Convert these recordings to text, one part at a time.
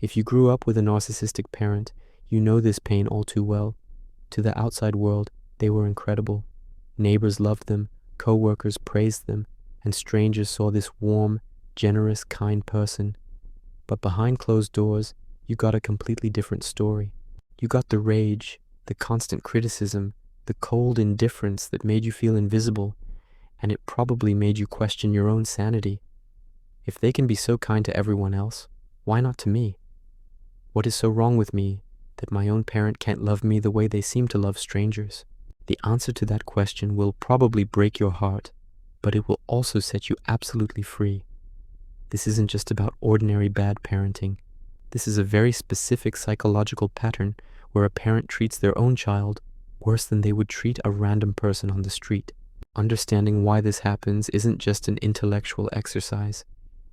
If you grew up with a narcissistic parent, you know this pain all too well. To the outside world, they were incredible. Neighbors loved them, co-workers praised them, and strangers saw this warm, generous, kind person. But behind closed doors, you got a completely different story. You got the rage, the constant criticism, the cold indifference that made you feel invisible, and it probably made you question your own sanity. If they can be so kind to everyone else, why not to me? What is so wrong with me that my own parent can't love me the way they seem to love strangers? The answer to that question will probably break your heart, but it will also set you absolutely free. This isn't just about ordinary bad parenting. This is a very specific psychological pattern where a parent treats their own child worse than they would treat a random person on the street. Understanding why this happens isn't just an intellectual exercise.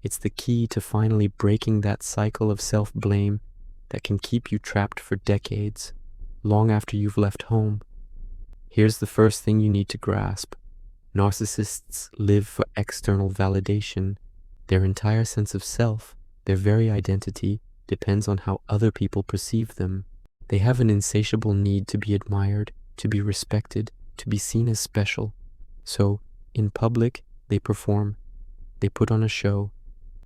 It's the key to finally breaking that cycle of self-blame that can keep you trapped for decades, long after you've left home. Here's the first thing you need to grasp. Narcissists live for external validation. Their entire sense of self, their very identity, depends on how other people perceive them. They have an insatiable need to be admired, to be respected, to be seen as special. So, in public, they perform. They put on a show.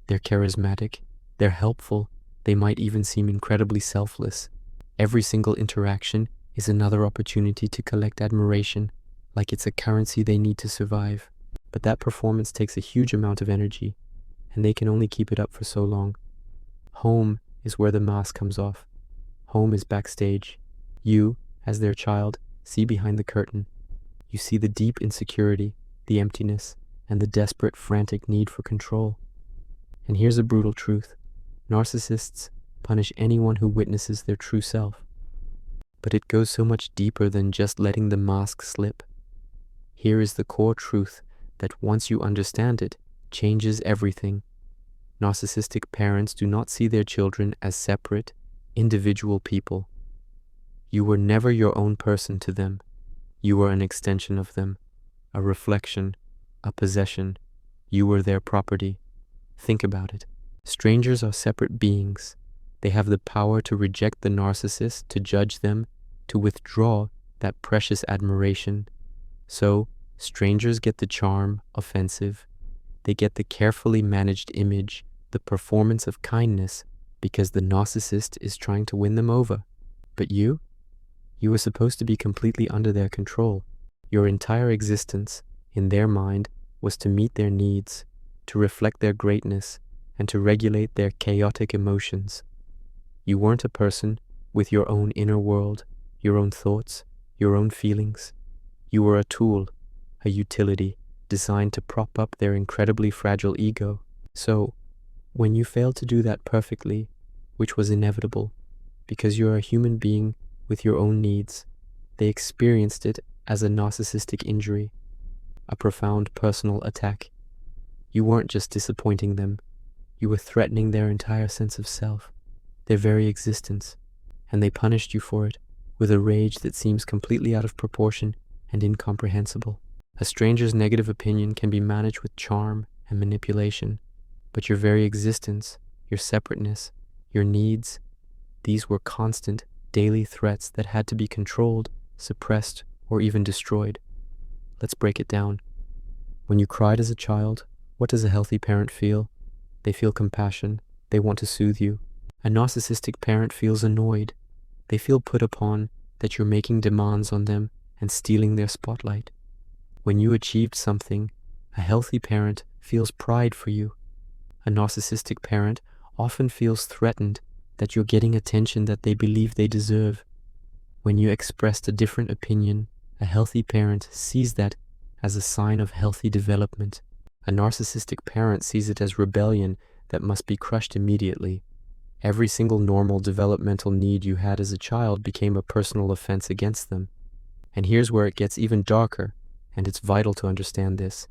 They're charismatic. They're helpful. They might even seem incredibly selfless. Every single interaction is another opportunity to collect admiration, like it's a currency they need to survive. But that performance takes a huge amount of energy, and they can only keep it up for so long. Home is where the mask comes off. Home is backstage. You, as their child, see behind the curtain. You see the deep insecurity, the emptiness, and the desperate, frantic need for control. And here's a brutal truth. Narcissists punish anyone who witnesses their true self. But it goes so much deeper than just letting the mask slip. Here is the core truth that once you understand it, changes everything. Narcissistic parents do not see their children as separate, individual people. You were never your own person to them. You were an extension of them, a reflection, a possession. You were their property. Think about it. Strangers are separate beings. They have the power to reject the narcissist, to judge them, to withdraw that precious admiration. So, strangers get the charm, offensive. They get the carefully managed image, the performance of kindness, because the narcissist is trying to win them over. But you were supposed to be completely under their control. Your entire existence, in their mind, was to meet their needs, to reflect their greatness, and to regulate their chaotic emotions. You weren't a person with your own inner world, your own thoughts, your own feelings. You were a tool, a utility, designed to prop up their incredibly fragile ego. So, when you failed to do that perfectly, which was inevitable, because you're a human being with your own needs, they experienced it as a narcissistic injury, a profound personal attack. You weren't just disappointing them, you were threatening their entire sense of self, their very existence, and they punished you for it with a rage that seems completely out of proportion and incomprehensible. A stranger's negative opinion can be managed with charm and manipulation, but your very existence, your separateness, your needs, these were constant, daily threats that had to be controlled, suppressed, or even destroyed. Let's break it down. When you cried as a child, what does a healthy parent feel? They feel compassion. They want to soothe you. A narcissistic parent feels annoyed. They feel put upon, that you're making demands on them and stealing their spotlight. When you achieved something, a healthy parent feels pride for you. A narcissistic parent often feels threatened that you're getting attention that they believe they deserve. When you expressed a different opinion, a healthy parent sees that as a sign of healthy development. A narcissistic parent sees it as rebellion that must be crushed immediately. Every single normal developmental need you had as a child became a personal offense against them. And here's where it gets even darker, and it's vital to understand this.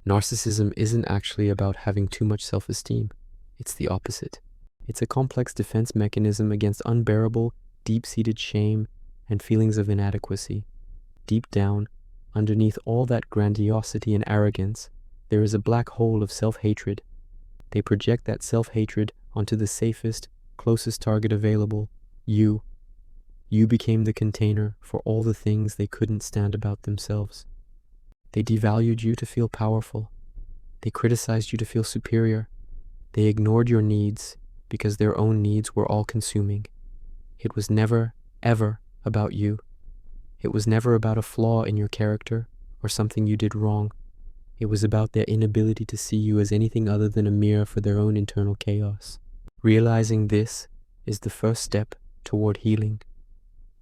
Narcissism isn't actually about having too much self-esteem. It's the opposite. It's a complex defense mechanism against unbearable, deep-seated shame and feelings of inadequacy. Deep down, underneath all that grandiosity and arrogance, there is a black hole of self-hatred. They project that self-hatred onto the safest, closest target available, you. You became the container for all the things they couldn't stand about themselves. They devalued you to feel powerful. They criticized you to feel superior. They ignored your needs because their own needs were all-consuming. It was never, ever about you. It was never about a flaw in your character or something you did wrong. It was about their inability to see you as anything other than a mirror for their own internal chaos. Realizing this is the first step toward healing.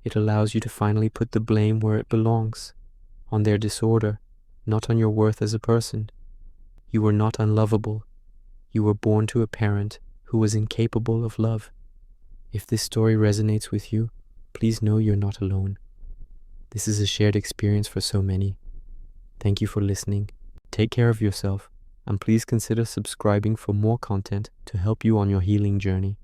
It allows you to finally put the blame where it belongs, on their disorder, not on your worth as a person. You were not unlovable. You were born to a parent who was incapable of love. If this story resonates with you, please know you're not alone. This is a shared experience for so many. Thank you for listening. Take care of yourself, and please consider subscribing for more content to help you on your healing journey.